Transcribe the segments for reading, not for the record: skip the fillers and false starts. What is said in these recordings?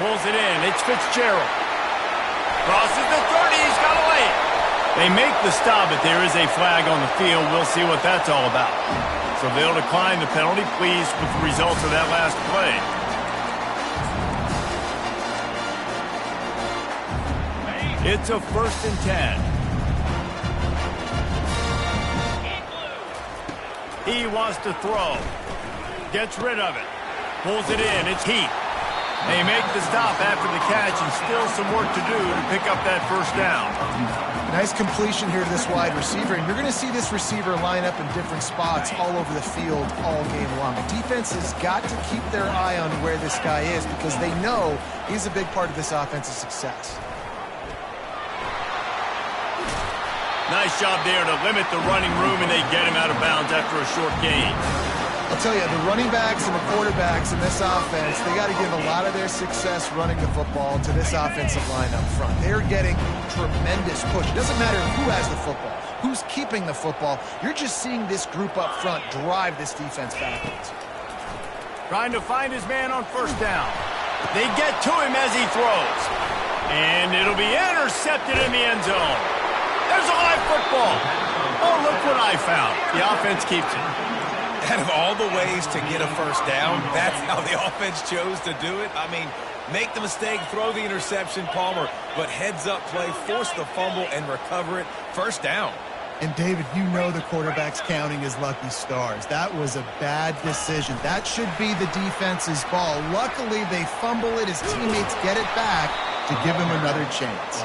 Pulls it in. It's Fitzgerald. Crosses the 30. He's got a lane. They make the stop, but there is a flag on the field. We'll see what that's all about. So they'll decline the penalty, pleased with the results of that last play. It's a 1st and 10. He wants to throw. Gets rid of it. Pulls it in. It's Heat. They make the stop after the catch, and still some work to do to pick up that 1st down. Nice completion here to this wide receiver, and you're going to see this receiver line up in different spots all over the field all game long. The defense has got to keep their eye on where this guy is because they know he's a big part of this offense's success. Nice job there to limit the running room, and they get him out of bounds after a short gain. I'll tell you, the running backs and the quarterbacks in this offense, they got to give a lot of their success running the football to this offensive line up front. They're getting tremendous push. It doesn't matter who has the football, who's keeping the football. You're just seeing this group up front drive this defense backwards. Trying to find his man on 1st down. They get to him as he throws. And it'll be intercepted in the end zone. There's a live football. Oh, look what I found. The offense keeps it. Out of all the ways to get a 1st down, that's how the offense chose to do it. I mean, make the mistake, throw the interception, Palmer, but heads-up play, force the fumble, and recover it. 1st down. And, David, you know the quarterback's counting his lucky stars. That was a bad decision. That should be the defense's ball. Luckily, they fumble it. His teammates get it back to give him another chance.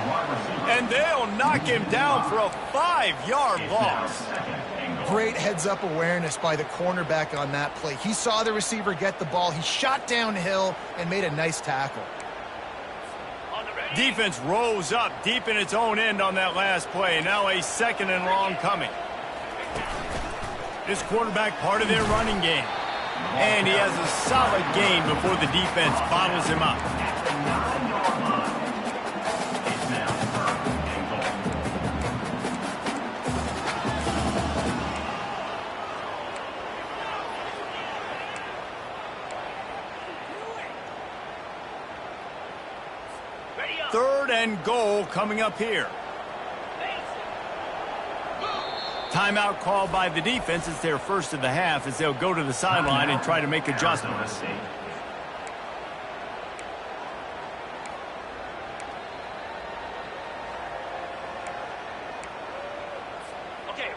And they'll knock him down for a 5-yard loss. Great heads-up awareness by the cornerback on that play. He saw the receiver get the ball. He shot downhill and made a nice tackle. Defense rose up deep in its own end on that last play. Now a 2nd and long coming. This quarterback part of their running game. And he has a solid gain before the defense bottles him up. Third and goal coming up here. Timeout called by the defense. It's their 1st of the half as they'll go to the sideline and try to make adjustments.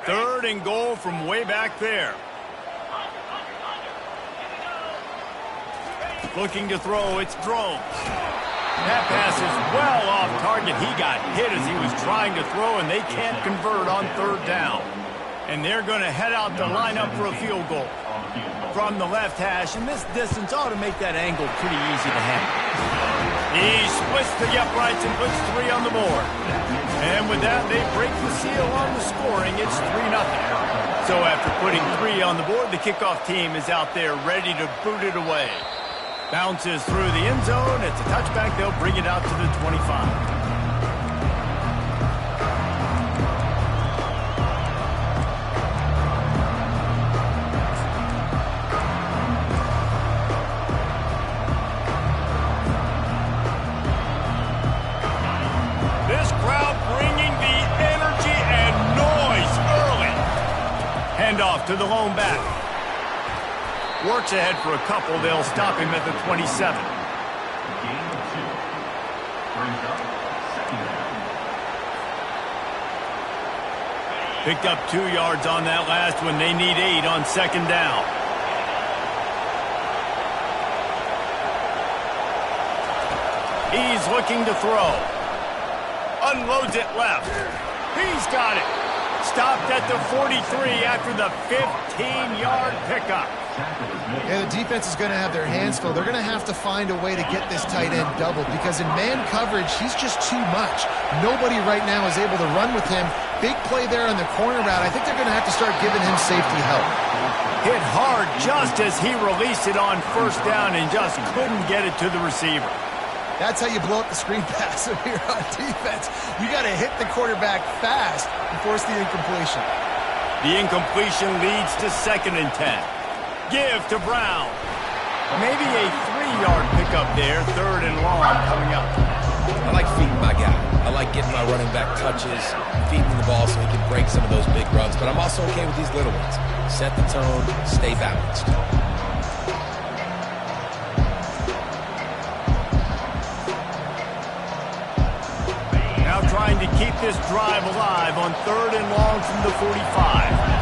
Third and goal from way back there. Looking to throw, it's Drones. That pass is well off target. He got hit as he was trying to throw, and they can't convert on 3rd down. And they're going to head out to line up for a field goal from the left hash, and this distance ought to make that angle pretty easy to handle. He splits the uprights and puts 3 on the board. And with that, they break the seal on the scoring. It's 3-0. So after putting 3 on the board, the kickoff team is out there ready to boot it away. Bounces through the end zone. It's a touchback. They'll bring it out to the 25. This crowd bringing the energy and noise early. Handoff to the lone back. Works ahead for a couple. They'll stop him at the 27. Picked up 2 yards on that last one. They need 8 on 2nd down. He's looking to throw. Unloads it left. He's got it. Stopped at the 43 after the 15-yard pickup. Yeah, the defense is going to have their hands full. They're going to have to find a way to get this tight end doubled because in man coverage, he's just too much. Nobody right now is able to run with him. Big play there on the corner route. I think they're going to have to start giving him safety help. Hit hard just as he released it on 1st down and just couldn't get it to the receiver. That's how you blow up the screen pass here on defense. You got to hit the quarterback fast and force the incompletion. The incompletion leads to 2nd and 10. Give to Brown. Maybe a 3-yard pickup up there. 3rd and long coming up. I like feeding my guy. I like getting my running back touches, feeding the ball so he can break some of those big runs. But I'm also okay with these little ones. Set the tone, stay balanced. Now trying to keep this drive alive on 3rd and long from the 45.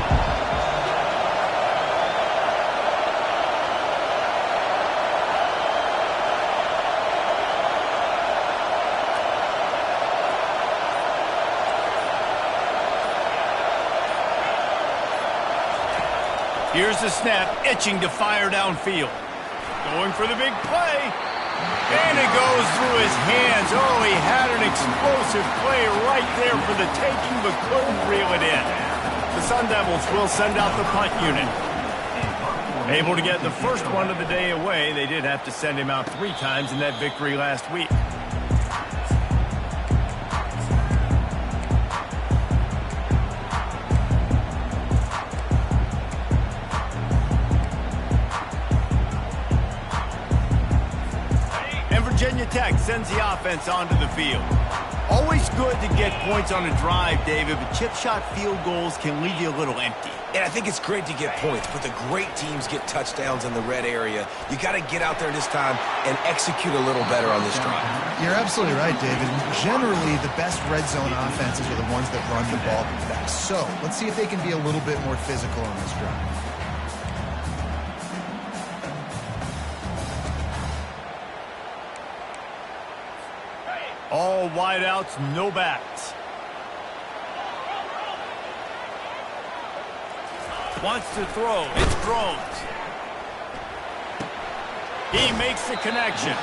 Here's the snap, itching to fire downfield. Going for the big play. And it goes through his hands. Oh, he had an explosive play right there for the taking, but couldn't reel it in. The Sun Devils will send out the punt unit. Able to get the first one of the day away. They did have to send him out 3 times in that victory last week. Virginia Tech sends the offense onto the field. Always good to get points on a drive, David, but chip shot field goals can leave you a little empty. And I think it's great to get points, but the great teams get touchdowns in the red area. You got to get out there this time and execute a little better on this drive. You're absolutely right, David. Generally, the best red zone offenses are the ones that run the ball best. So let's see if they can be a little bit more physical on this drive. All wideouts, no backs. Wants to throw. It's Drones. He makes the connection.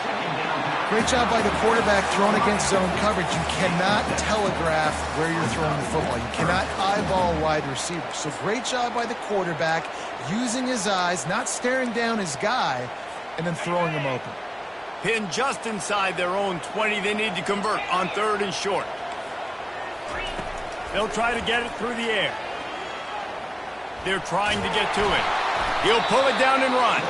Great job by the quarterback throwing against zone coverage. You cannot telegraph where you're throwing the football. You cannot eyeball wide receivers. So great job by the quarterback using his eyes, not staring down his guy, and then throwing him open. Pinned just inside their own 20. They need to convert on 3rd and short. They'll try to get it through the air. They're trying to get to it. He'll pull it down and run.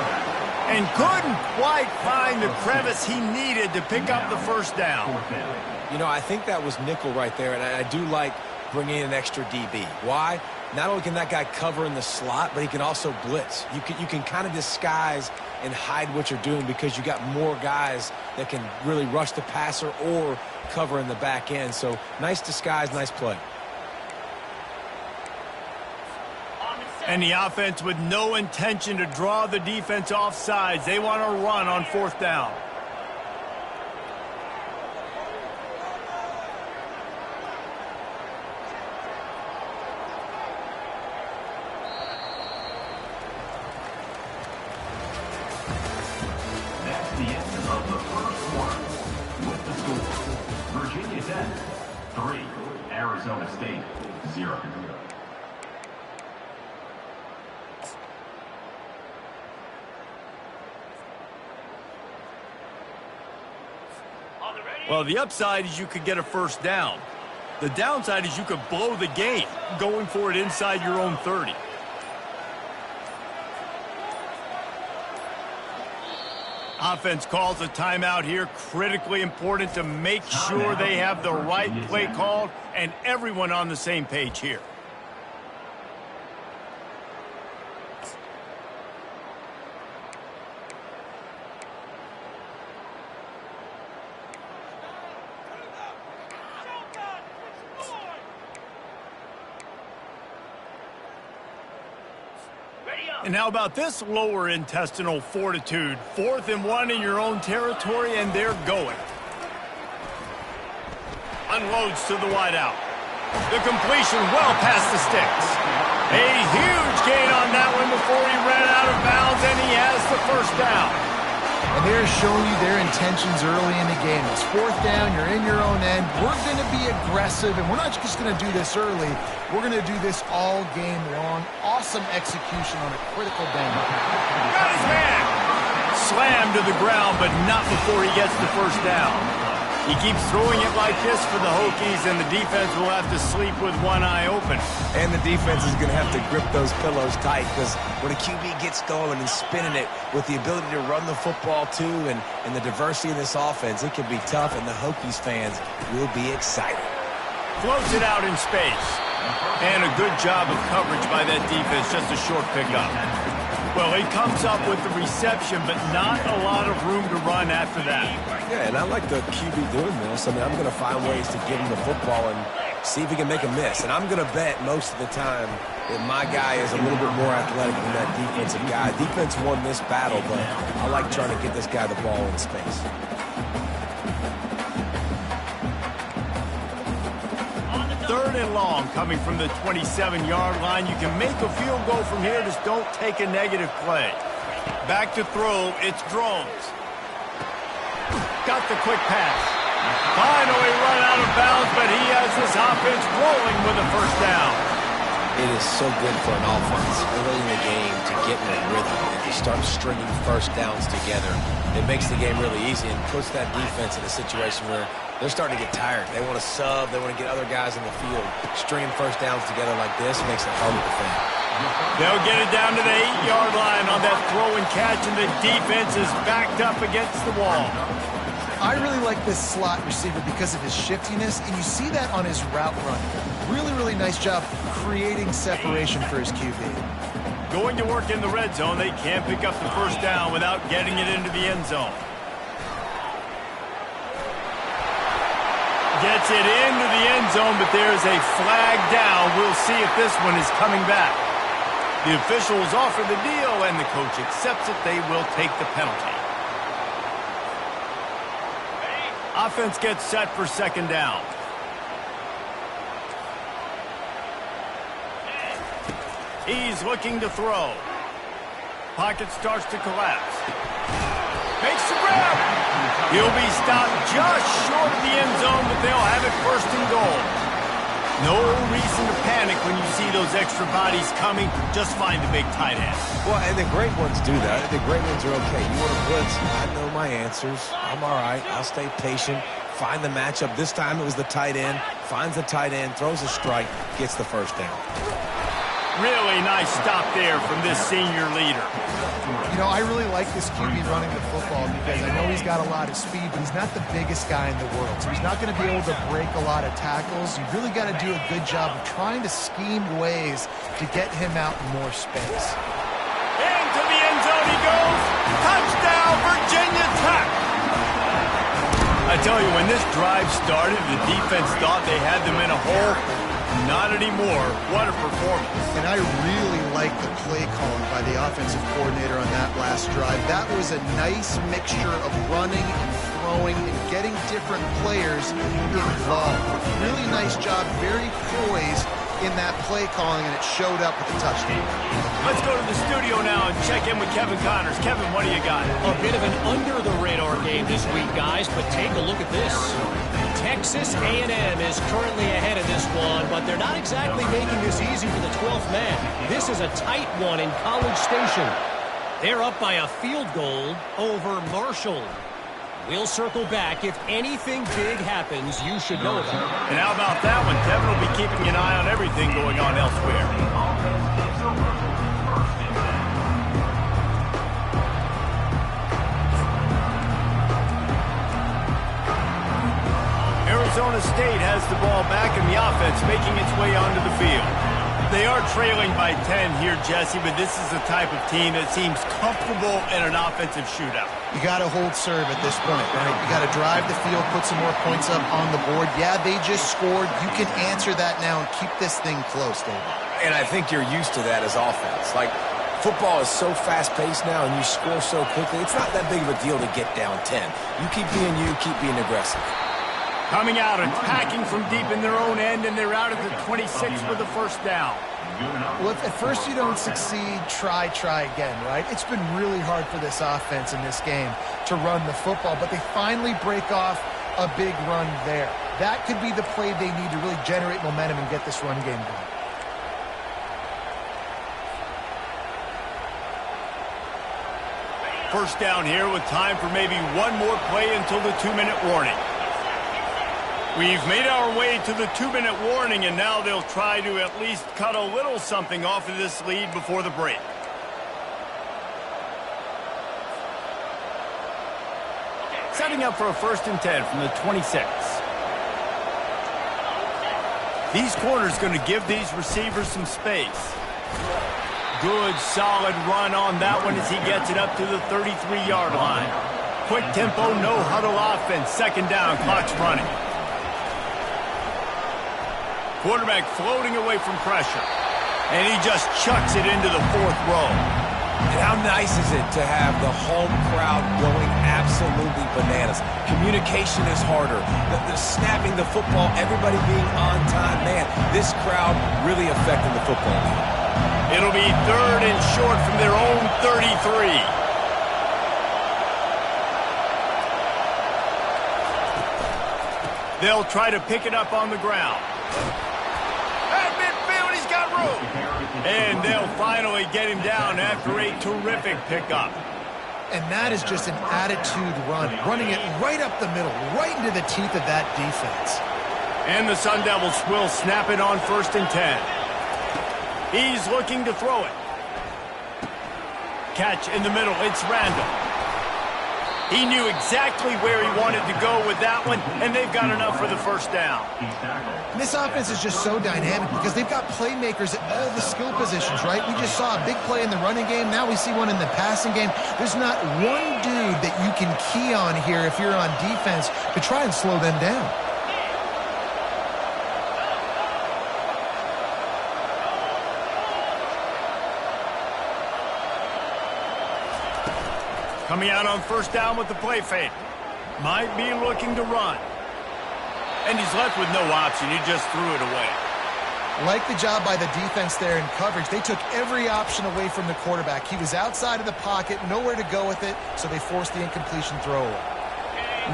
And couldn't quite find the crevice he needed to pick up the first down. You know, I think that was nickel right there, and I do like bringing in an extra DB. Why? Not only can that guy cover in the slot, but he can also blitz. You can kind of disguise and hide what you're doing because you got more guys that can really rush the passer or cover in the back end. So nice disguise, nice play. And the offense with no intention to draw the defense off sides. They want to run on 4th down. That's the end of the first quarter. With the score, Virginia Tech 3, Arizona State 0. Well, the upside is you could get a first down. The downside is you could blow the game going for it inside your own 30. Offense calls a timeout here. Critically important to make sure they have the right play called and everyone on the same page here. And how about this lower intestinal fortitude? 4th and 1 in your own territory, and they're going. Unloads to the wideout. The completion well past the sticks. A huge gain on that one before he ran out of bounds, and he has the first down. And they're showing you their intentions early in the game. It's 4th down, you're in your own end. We're going to be aggressive, and we're not just going to do this early. We're going to do this all game long. Awesome execution on a critical down. Got his man. Slammed to the ground, but not before he gets the first down. He keeps throwing it like this for the Hokies, and the defense will have to sleep with one eye open. And the defense is going to have to grip those pillows tight because when a QB gets going and spinning it with the ability to run the football too and the diversity in this offense, it can be tough, and the Hokies fans will be excited. Floats it out in space. And a good job of coverage by that defense, just a short pickup. Well, he comes up with the reception, but not a lot of room to run after that. Yeah, and I like the QB doing this. I mean, I'm going to find ways to give him the football and see if he can make a miss. And I'm going to bet most of the time that my guy is a little bit more athletic than that defensive guy. Defense won this battle, but I like trying to get this guy the ball in space. Third and long coming from the 27-yard line. You can make a field goal from here. Just don't take a negative play. Back to throw. It's Drones. Got the quick pass. Finally run out of bounds, but he has this offense rolling with a first down. It is so good for an offense early in the game to get in a rhythm and to start stringing first downs together. It makes the game really easy and puts that defense in a situation where they're starting to get tired. They want to sub. They want to get other guys in the field. Stringing first downs together like this makes it hard to defend. They'll get it down to the 8-yard line on that throw and catch, and the defense is backed up against the wall. I really like this slot receiver because of his shiftiness, and you see that on his route run. Really, really nice job creating separation for his QB. Going to work in the red zone, they can't pick up the first down without getting it into the end zone. Gets it into the end zone, but there's a flag down. We'll see if this one is coming back. The officials offer the deal, and the coach accepts it. They will take the penalty. Offense gets set for second down. He's looking to throw. Pocket starts to collapse. Makes the grab. He'll be stopped just short of the end zone, but they'll have it first and goal. No reason to panic when you see those extra bodies coming. Just find the big tight end. Well, and the great ones do that. The great ones are okay. You want to blitz? I know my answers. I'm all right. I'll stay patient. Find the matchup. This time it was the tight end. Finds the tight end, throws a strike, gets the first down. Really nice stop there from this senior leader. You know, I really like this QB running the football because I know he's got a lot of speed, but he's not the biggest guy in the world. So he's not going to be able to break a lot of tackles. You really got to do a good job of trying to scheme ways to get him out in more space. Into the end zone he goes. Touchdown, Virginia Tech. I tell you, when this drive started, the defense thought they had them in a hole. Not anymore. What a performance. And I really like the play calling by the offensive coordinator on that last drive. That was a nice mixture of running and throwing and getting different players involved. Really nice job, very poised in that play calling, and it showed up with the touchdown. Let's go to the studio now and check in with Kevin Connors. Kevin, what do you got? A bit of an under-the-radar game this week, guys, but take a look at this. Texas A&M is currently ahead of this one, but they're not exactly making this easy for the 12th man. This is a tight one in College Station. They're up by a field goal over Marshall. We'll circle back. If anything big happens, you should know about it. And how about that one? Kevin will be keeping an eye on everything going on elsewhere. Arizona State has the ball back and the offense making its way onto the field. They are trailing by 10 here, Jesse, but this is the type of team that seems comfortable in an offensive shootout. You got to hold serve at this point, right? You got to drive the field, put some more points up on the board. Yeah, they just scored. You can answer that now and keep this thing close, David. And I think you're used to that as offense. Like, football is so fast-paced now and you score so quickly, it's not that big of a deal to get down 10. You keep being aggressive. Coming out, attacking from deep in their own end, and they're out at the 26 with the first down. Well, if at first you don't succeed, try again, right? It's been really hard for this offense in this game to run the football, but they finally break off a big run there. That could be the play they need to really generate momentum and get this run game going. First down here with time for maybe one more play until the 2-minute warning. We've made our way to the 2-minute warning, and now they'll try to at least cut a little something off of this lead before the break. Setting up for a 1st and 10 from the 26. These corners going to give these receivers some space. Good, solid run on that one as he gets it up to the 33-yard line. Quick tempo, no huddle offense. 2nd down, clock's running. Quarterback floating away from pressure. And he just chucks it into the 4th row. And how nice is it to have the home crowd going absolutely bananas? Communication is harder. The snapping the football, everybody being on time. Man, this crowd really affecting the football game. It'll be 3rd and short from their own 33. They'll try to pick it up on the ground. At midfield, he's got room. And they'll finally get him down after a terrific pickup. And that is just an attitude run, running it right up the middle, right into the teeth of that defense. And the Sun Devils will snap it on 1st and 10. He's looking to throw it. Catch in the middle, it's Randall. He knew exactly where he wanted to go with that one, and they've got enough for the 1st down. And this offense is just so dynamic because they've got playmakers at all the skill positions, right? We just saw a big play in the running game. Now we see one in the passing game. There's not one dude that you can key on here if you're on defense to try and slow them down. Coming out on 1st down with the play fake. Might be looking to run. And he's left with no option. He just threw it away. Like the job by the defense there in coverage. They took every option away from the quarterback. He was outside of the pocket, nowhere to go with it, so they forced the incompletion throw away.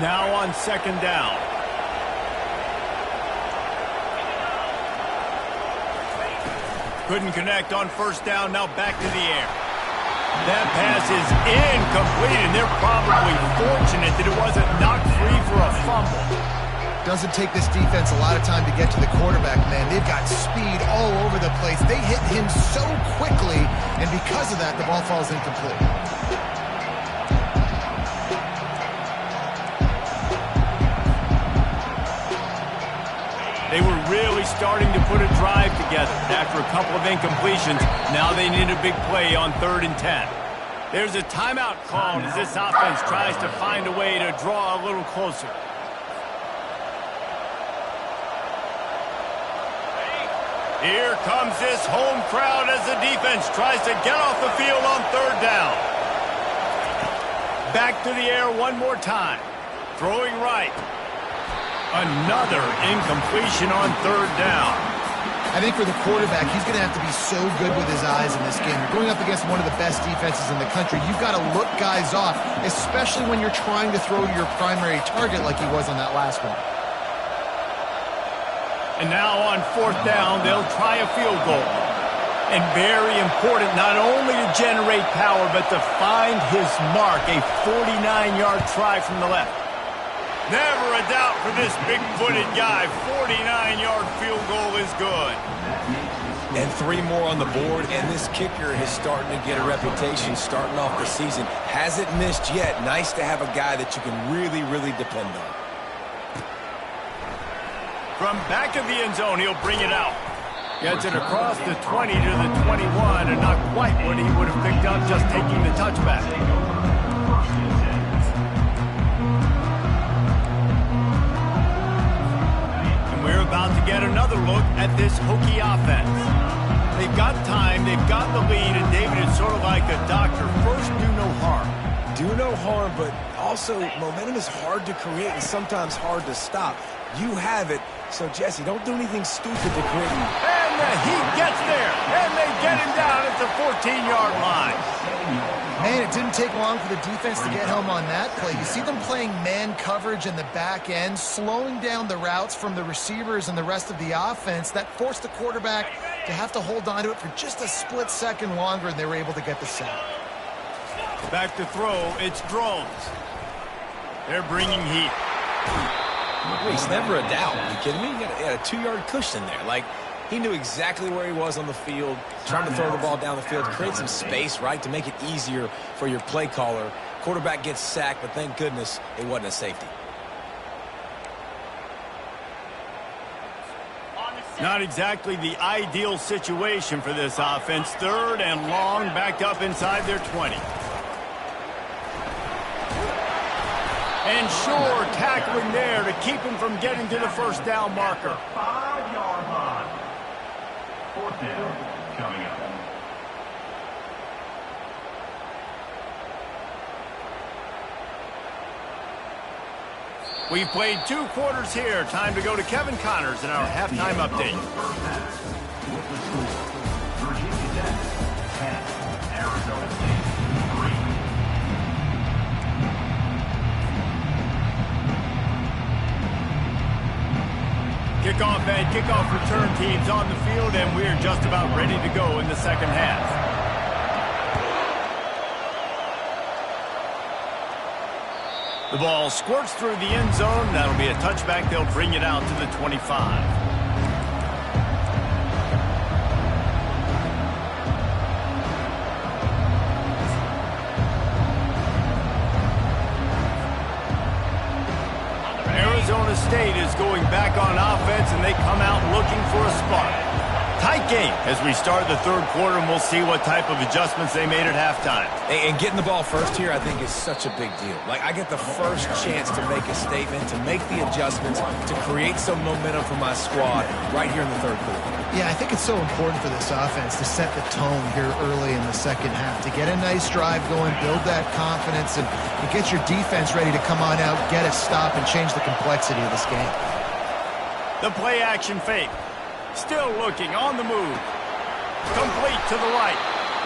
Now on 2nd down. Couldn't connect on 1st down. Now back to the air. That pass is incomplete, and they're probably fortunate that it wasn't knocked free for a fumble. Doesn't take this defense a lot of time to get to the quarterback, man. They've got speed all over the place. They hit him so quickly, and because of that, the ball falls incomplete. They were really starting to put a drive together. After a couple of incompletions, now they need a big play on 3rd and 10. There's a timeout called as this offense tries to find a way to draw a little closer. Here comes this home crowd as the defense tries to get off the field on 3rd down. Back to the air one more time. Throwing right. Another incompletion on 3rd down. I think for the quarterback, he's going to have to be so good with his eyes in this game. You're going up against one of the best defenses in the country. You've got to look guys off, especially when you're trying to throw to your primary target like he was on that last one. And now on 4th down, they'll try a field goal. And very important, not only to generate power, but to find his mark, a 49-yard try from the left. Never a doubt for this big-footed guy. 49-yard field goal is good. And 3 more on the board, and this kicker is starting to get a reputation starting off the season. Hasn't missed yet. Nice to have a guy that you can really, really depend on. From back of the end zone, he'll bring it out. Gets it across the 20 to the 21, and not quite what he would have picked up just taking the touchback. We're about to get another look at this Hokie offense. They've got time, they've got the lead, and David is sort of like a doctor. First, do no harm. Do no harm, but also momentum is hard to create and sometimes hard to stop. You have it, so Jesse, don't do anything stupid to create. And the Heat gets there, and they get him down at the 14-yard line. Man, it didn't take long for the defense to get home on that play. You see them playing man coverage in the back end, slowing down the routes from the receivers and the rest of the offense. That forced the quarterback to have to hold on to it for just a split second longer, and they were able to get the sack. Back to throw, it's Drones. They're bringing heat. It's never a doubt. Are you kidding me? He had a 2-yard cushion there. Like, he knew exactly where he was on the field, trying to throw the ball down the field, create some space, right, to make it easier for your play caller. Quarterback gets sacked, but thank goodness it wasn't a safety. Not exactly the ideal situation for this offense. 3rd and long, backed up inside their 20. And sure, tackling there to keep him from getting to the first down marker. 5-yard line. 4th down coming up. We've played 2 quarters here. Time to go to Kevin Connors in our halftime update. First half. With the score, Virginia Tech 10, Arizona State 3. Kickoff and kickoff return teams on the field, and we're just about ready to go in the second half. The ball squirts through the end zone. That'll be a touchback. They'll bring it out to the 25. Arizona State is going back on offense, and they come out looking for a spark. Tight game as we start the 3rd quarter, and we'll see what type of adjustments they made at halftime. And getting the ball first here, I think, is such a big deal. Like, I get the first chance to make a statement, to make the adjustments, to create some momentum for my squad right here in the 3rd quarter. Yeah, I think it's so important for this offense to set the tone here early in the second half, to get a nice drive going, build that confidence, and get your defense ready to come on out, get a stop, and change the complexity of this game. The play action fake. Still looking, on the move. Complete to the right.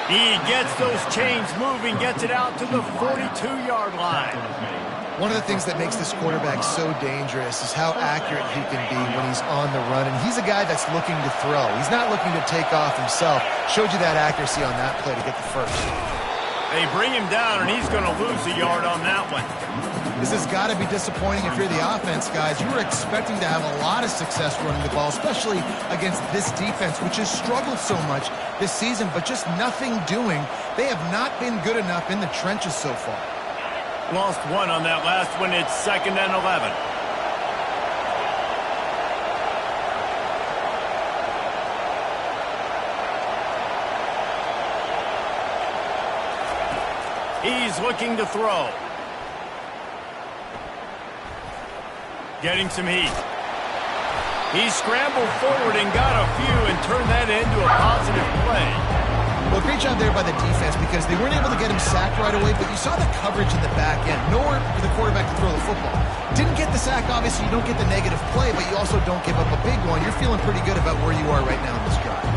He gets those chains moving, gets it out to the 42-yard line. One of the things that makes this quarterback so dangerous is how accurate he can be when he's on the run. And he's a guy that's looking to throw. He's not looking to take off himself. Showed you that accuracy on that play to get the first. They bring him down, and he's going to lose a yard on that one. This has got to be disappointing if you're the offense, guys. You were expecting to have a lot of success running the ball, especially against this defense, which has struggled so much this season, but just nothing doing. They have not been good enough in the trenches so far. Lost 1 on that last one. It's 2nd and 11. He's looking to throw. Getting some heat. He scrambled forward and got a few and turned that into a positive play. Well, great job there by the defense because they weren't able to get him sacked right away, but you saw the coverage in the back end. Nowhere for the quarterback to throw the football. Didn't get the sack, obviously. You don't get the negative play, but you also don't give up a big one. You're feeling pretty good about where you are right now in this drive.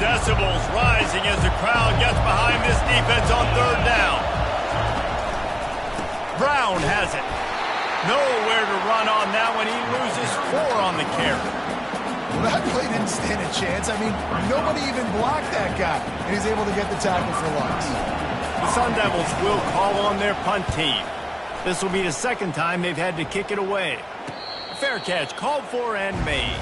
Decibels rising as the crowd gets behind this defense on 3rd down. Brown has it. Nowhere to run on that one. He loses 4 on the carry. Well, that play didn't stand a chance. I mean, nobody even blocked that guy, and he's able to get the tackle for loss. The Sun Devils will call on their punt team. This will be the 2nd time they've had to kick it away. Fair catch called for and made.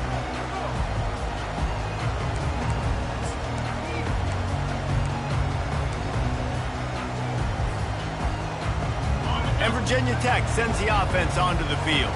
And Virginia Tech sends the offense onto the field.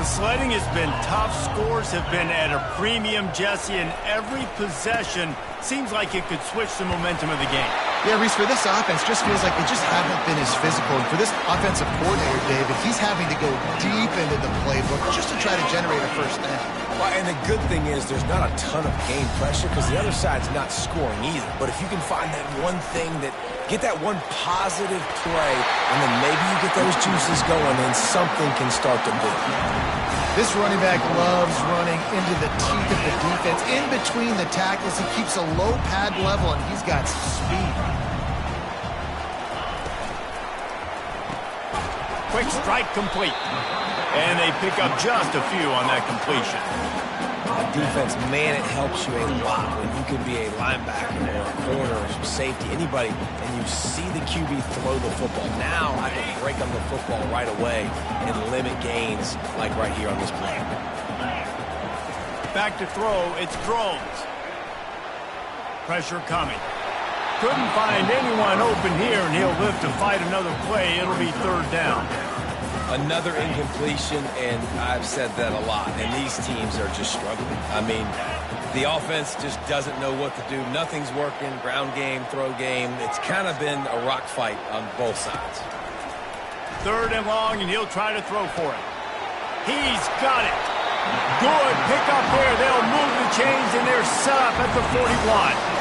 The sledding has been tough. Scores have been at a premium, Jesse, and every possession seems like it could switch the momentum of the game. Yeah, Reese, for this offense, just feels like it just haven't been as physical. And for this offensive coordinator, David, he's having to go deep into the playbook just to try to generate a first down. Well, and the good thing is there's not a ton of game pressure because the other side's not scoring either. But if you can find that one thing get that one positive play, and then maybe you get those juices going, then something can start to build. This running back loves running into the teeth of the defense. In between the tackles, he keeps a low pad level, and he's got some speed. Quick strike complete. And they pick up just a few on that completion. defense, man, it helps you a lot when you can be a linebacker or a corner or safety, anybody, and you see the QB throw the football. Now I can break on the football right away and limit gains like right here on this play. Back to throw, it's Drones. Pressure coming. Couldn't find anyone open here, and he'll live to fight another play. It'll be third down. Another incompletion, and I've said that a lot, and these teams are just struggling. I mean, the offense just doesn't know what to do. Nothing's working, ground game, throw game. It's kind of been a rock fight on both sides. Third and long, and he'll try to throw for it. He's got it. Good pickup there. They'll move the chains, and they're set up at the 41.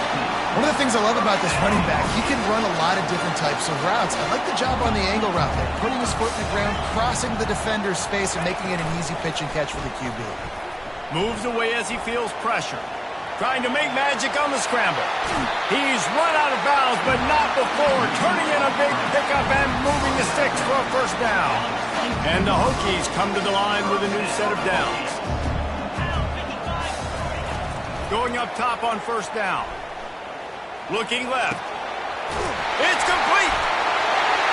One of the things I love about this running back, he can run a lot of different types of routes. I like the job on the angle route there, putting his foot in the ground, crossing the defender's space, and making it an easy pitch and catch for the QB. Moves away as he feels pressure. Trying to make magic on the scramble. He's run out of bounds, but not before. Turning in a big pickup and moving the sticks for a first down. And the Hokies come to the line with a new set of downs. Going up top on first down. Looking left. It's complete.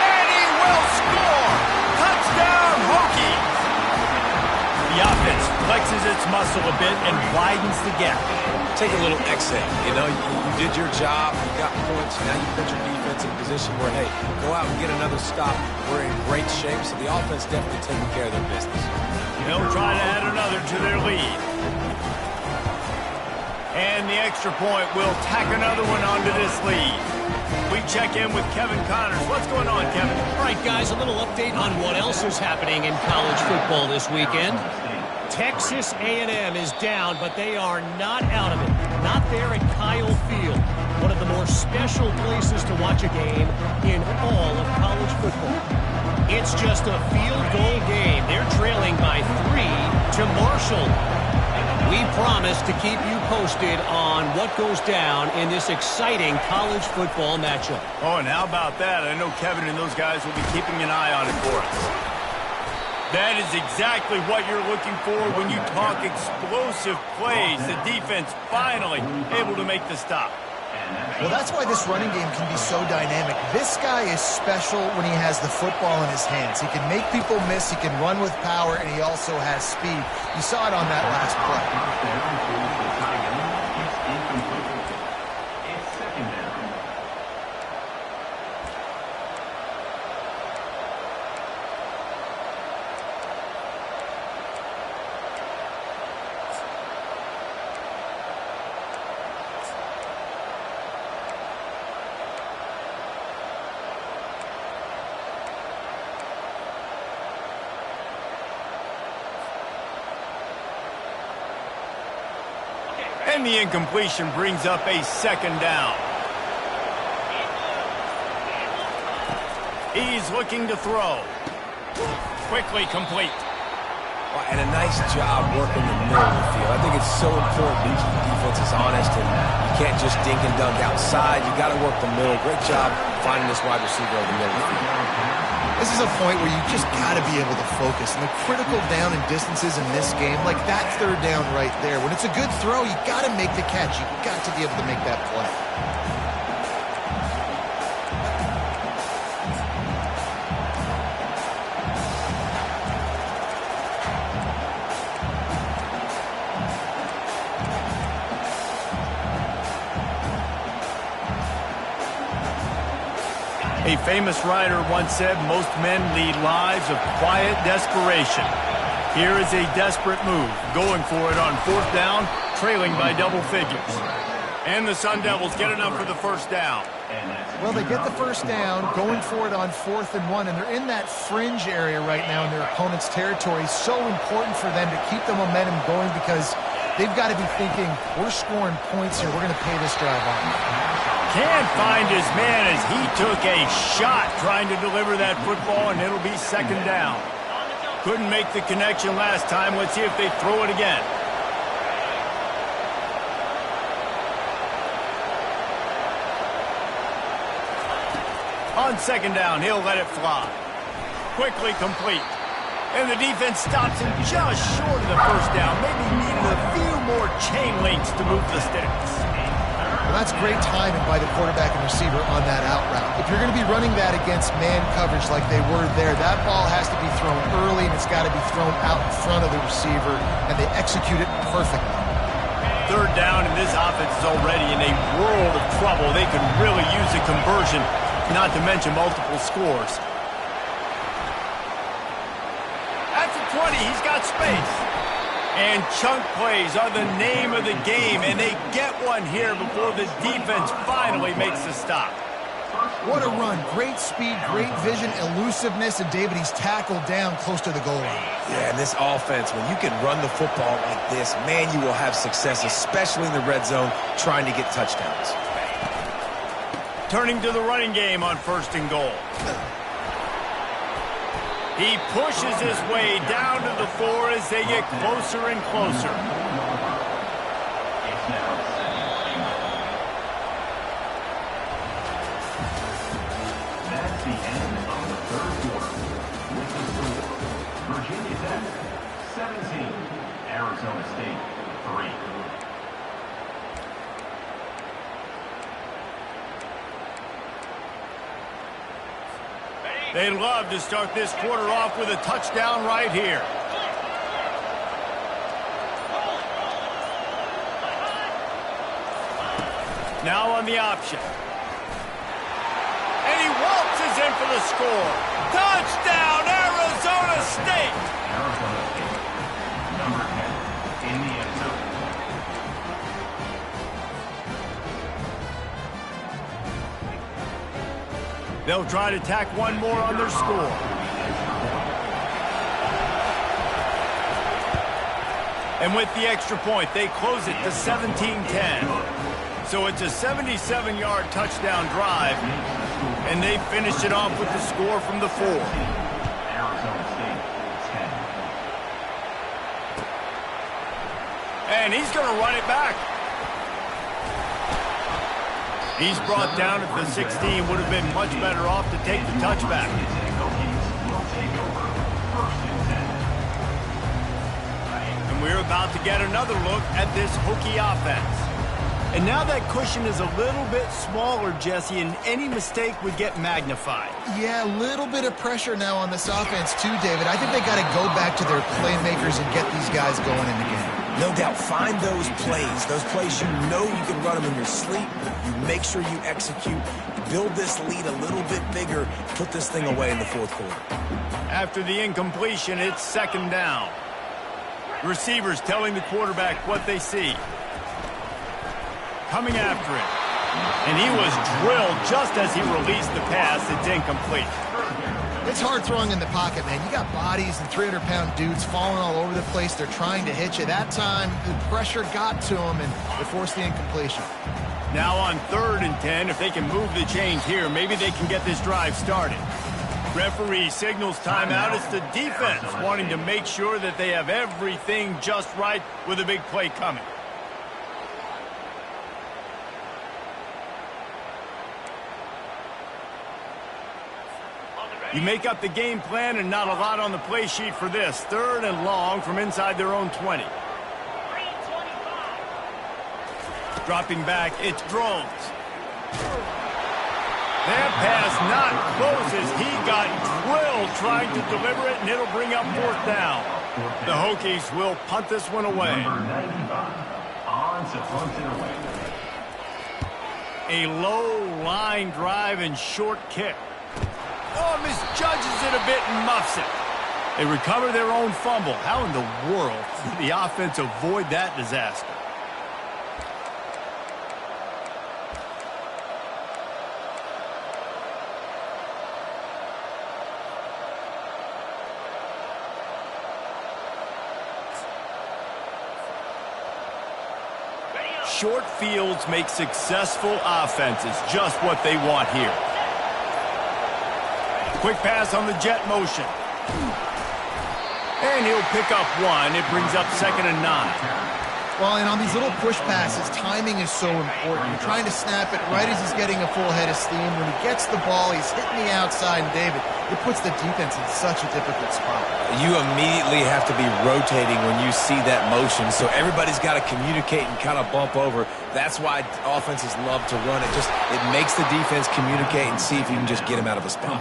And he will score. Touchdown, Hokies. The offense flexes its muscle a bit and widens the gap. Take a little exhale. You know, you did your job. You got points. Now you put your defense in a position where, hey, go out and get another stop. We're in great shape, so the offense definitely taking care of their business. They'll try to add another to their lead. And the extra point will tack another one onto this lead. We check in with Kevin Connors. What's going on, Kevin? All right, guys, a little update on what else is happening in college football this weekend. Texas A&M is down, but they are not out of it. Not there at Kyle Field, one of the more special places to watch a game in all of college football. It's just a field goal game. They're trailing by 3 to Marshall. We promise to keep you posted on what goes down in this exciting college football matchup. Oh, and how about that? I know Kevin and those guys will be keeping an eye on it for us. That is exactly what you're looking for when you talk explosive plays. The defense finally able to make the stop. Well, that's why this running game can be so dynamic. This guy is special when he has the football in his hands. He can make people miss, he can run with power, and he also has speed. You saw it on that last play. It's second down. And the incompletion brings up a second down. He's looking to throw. Quickly complete. And a nice job working the middle of the field. I think it's so important to keep the defenses honest, and you can't just dink and dunk outside. You got to work the middle. Great job finding this wide receiver over the middle of the field. This is a point where you just got to be able to focus. And the critical down and distances in this game, like that third down right there. When it's a good throw, you got to make the catch. You got to be able to make that play. A famous writer once said, most men lead lives of quiet desperation. Here is a desperate move, going for it on fourth down, trailing by double figures. And the Sun Devils get enough for the first down. Well, they get the first down, going for it on 4th and 1, and they're in that fringe area right now in their opponent's territory. So important for them to keep the momentum going because they've got to be thinking, we're scoring points here. We're going to pay this drive off. Can't find his man as he took a shot trying to deliver that football, and it'll be second down. Couldn't make the connection last time. Let's see if they throw it again. On second down, he'll let it fly. Quickly complete. And the defense stops him just short of the first down. Maybe needed a few more chain links to move the sticks. Well, that's great timing by the quarterback and receiver on that out route. If you're going to be running that against man coverage like they were there, that ball has to be thrown early, and it's got to be thrown out in front of the receiver, and they execute it perfectly. Third down, and this offense is already in a world of trouble. They could really use a conversion, not to mention multiple scores. At the 20, he's got space. And chunk plays are the name of the game, and they get one here before the defense finally makes the stop. What a run. Great speed, great vision, elusiveness, and David, he's tackled down close to the goal line. Yeah, and this offense, when you can run the football like this, man, you will have success, especially in the red zone, trying to get touchdowns. Turning to the running game on 1st and goal. He pushes his way down to the 4 as they get closer and closer. That's the end of the third quarter. With the score, Virginia Tech 17, Arizona State 3. They love to start this quarter off with a touchdown right here. Now on the option. And he waltzes in for the score. Touchdown, Arizona State! Arizona State, number 10, in the end zone. They'll try to tack one more on their score. And with the extra point, they close it to 17-10. So it's a 77-yard touchdown drive, and they finish it off with the score from the 4. Arizona State 10. And he's going to run it back. He's brought down at the 16. Would have been much better off to take the touchback. Hokies will take over 1st and 10. And we're about to get another look at this Hokie offense. And now that cushion is a little bit smaller, Jesse, and any mistake would get magnified. Yeah, a little bit of pressure now on this offense too, David. I think they got to go back to their playmakers and get these guys going in the game. No doubt, find those plays you know you can run them in your sleep. You make sure you execute, build this lead a little bit bigger, put this thing away in the 4th quarter. After the incompletion, it's 2nd down. Receivers telling the quarterback what they see. Coming after him. And he was drilled just as he released the pass. It's incomplete. It's hard throwing in the pocket, man. You got bodies and 300-pound dudes falling all over the place. They're trying to hit you. That time, the pressure got to them, and they forced the incompletion. Now on 3rd and 10, if they can move the chains here, maybe they can get this drive started. Referee signals timeout. It's the defense wanting to make sure that they have everything just right with a big play coming. You make up the game plan and not a lot on the play sheet for this. 3rd and long from inside their own 20. Dropping back, it's Drones. That pass not close as he got drilled trying to deliver it, and it'll bring up 4th down. The Hokies will punt this one away. Number 95 on to punt it away. A low line drive and short kick. Oh, misjudges it a bit and muffs it. They recover their own fumble. How in the world did the offense avoid that disaster? Short fields make successful offenses just what they want here. Quick pass on the jet motion. And he'll pick up one. It brings up 2nd and 9. Well, and on these little push passes, timing is so important. You're trying to snap it right as he's getting a full head of steam. When he gets the ball, he's hitting the outside. And David, it puts the defense in such a difficult spot. You immediately have to be rotating when you see that motion, so everybody's got to communicate and kind of bump over. That's why offenses love to run it. It makes the defense communicate and see if you can just get him out of a spot.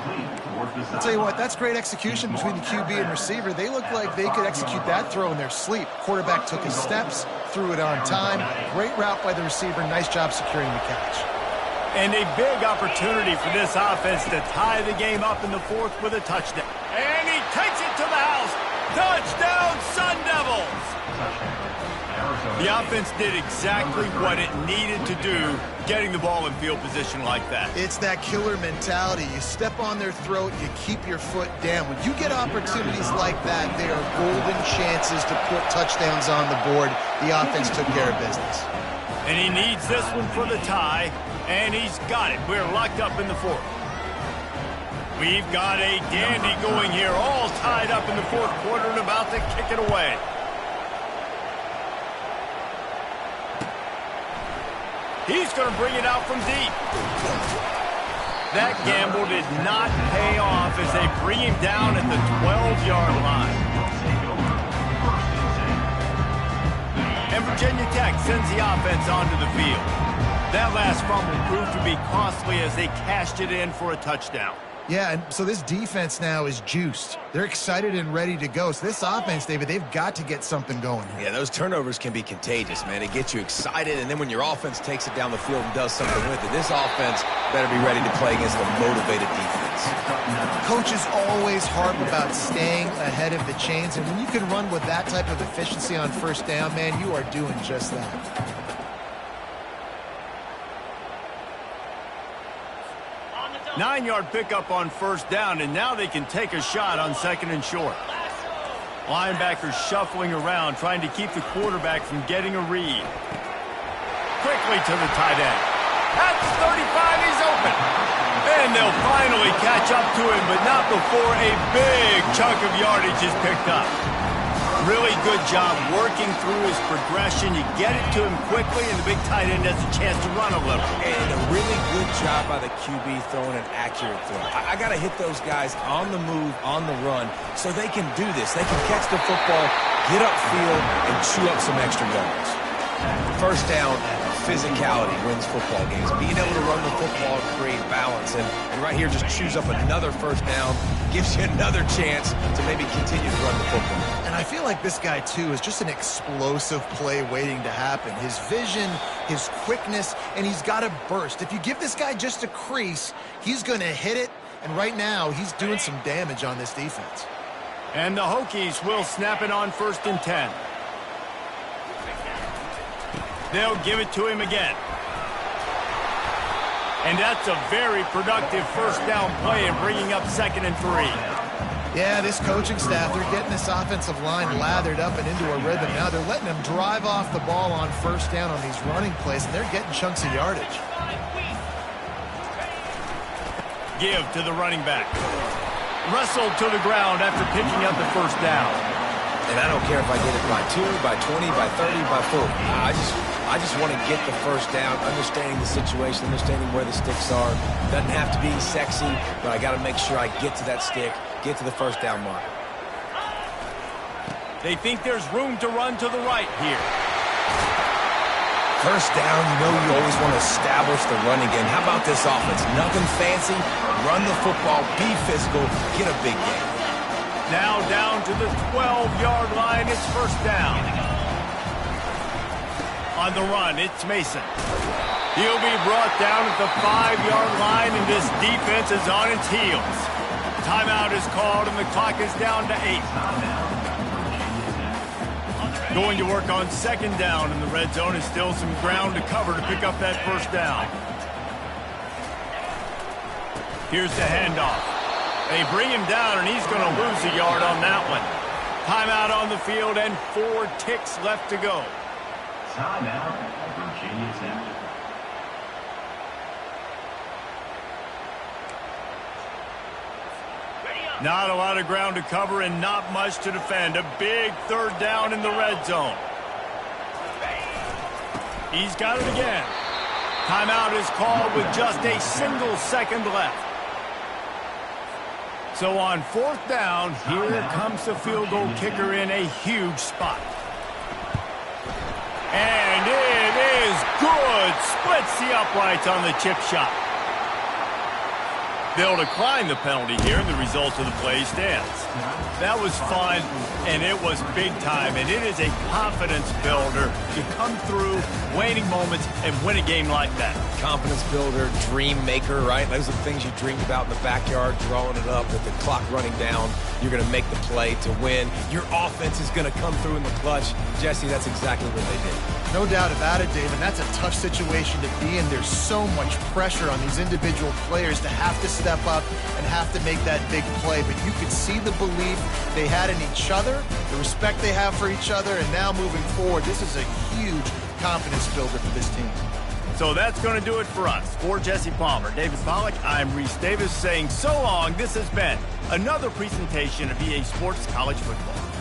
I'll tell you what, that's great execution between the QB and receiver. They look like they could execute that throw in their sleep. Quarterback took his steps, threw it on time. Great route by the receiver. Nice job securing the catch. And a big opportunity for this offense to tie the game up in the fourth with a touchdown. And he takes it to the house. Touchdown, Sun Devils! The offense did exactly what it needed to do, getting the ball in field position like that. It's that killer mentality. You step on their throat, you keep your foot down. When you get opportunities like that, they are golden chances to put touchdowns on the board. The offense took care of business. And he needs this one for the tie, and he's got it. We're locked up in the fourth. We've got a dandy going here, all tied up in the fourth quarter and about to kick it away. He's going to bring it out from deep. That gamble did not pay off as they bring him down at the 12-yard line. And Virginia Tech sends the offense onto the field. That last fumble proved to be costly as they cashed it in for a touchdown. Yeah, and so this defense now is juiced. They're excited and ready to go. So this offense, David, they've got to get something going here. Yeah, those turnovers can be contagious, man. It gets you excited, and then when your offense takes it down the field and does something with it, this offense better be ready to play against a motivated defense. Coaches always harp about staying ahead of the chains, and when you can run with that type of efficiency on first down, man, you are doing just that. 9-yard pickup on first down, and now they can take a shot on second and short. Linebackers shuffling around, trying to keep the quarterback from getting a read. Quickly to the tight end. At 35, he's open. And they'll finally catch up to him, but not before a big chunk of yardage is picked up. Really good job working through his progression. You get it to him quickly, and the big tight end has a chance to run a little. And a really good job by the QB throwing an accurate throw. I got to hit those guys on the move, on the run, so they can do this. They can catch the football, get upfield, and chew up some extra yards. First down, physicality wins football games. Being able to run the football, create balance, and right here just chews up another first down, gives you another chance to maybe continue to run the football. And I feel like this guy, too, is just an explosive play waiting to happen. His vision, his quickness, and he's got a burst. If you give this guy just a crease, he's going to hit it, and right now he's doing some damage on this defense. And the Hokies will snap it on first and 10. They'll give it to him again. And that's a very productive first down play and bringing up second and 3. Yeah, this coaching staff, they're getting this offensive line lathered up and into a rhythm. Now they're letting them drive off the ball on first down on these running plays, and they're getting chunks of yardage. Give to the running back. Wrestled to the ground after picking up the first down. And I don't care if I get it by 2, by 20, by 30, by 40. I just want to get the first down, understanding the situation, understanding where the sticks are. Doesn't have to be sexy, but I got to make sure I get to that stick, get to the first down mark. They think there's room to run to the right here. First down, you always want to establish the running game. How about this offense? Nothing fancy. Run the football, be physical, get a big game. Now down to the 12-yard line. It's first down. On the run, it's Mason. He'll be brought down at the 5-yard line, and this defense is on its heels. Timeout is called, and the clock is down to 8. Going to work on second down, and the red zone is still some ground to cover to pick up that first down. Here's the handoff. They bring him down, and he's going to lose a yard on that one. Timeout on the field, and 4 ticks left to go. Timeout, Virginia Tech. Not a lot of ground to cover and not much to defend. A big third down in the red zone. He's got it again. Timeout is called with just a single second left. So on 4th down, here comes the field goal kicker in a huge spot. And it is good. Splits the uprights on the chip shot. They'll decline the penalty here, and the result of the play stands. That was fun, and it was big time, and it is a confidence builder to come through waning moments and win a game like that. Confidence builder, dream maker, right? Those are the things you dreamed about in the backyard, drawing it up with the clock running down. You're going to make the play to win. Your offense is going to come through in the clutch. Jesse, that's exactly what they did. No doubt about it, Dave, and that's a tough situation to be in. There's so much pressure on these individual players to have to step up and have to make that big play, but you could see the belief they had in each other, the respect they have for each other, and now moving forward, this is a huge confidence builder for this team. So that's going to do it for us. For Jesse Palmer, David Pollack, I'm Reese Davis saying so long. This has been another presentation of EA Sports College Football.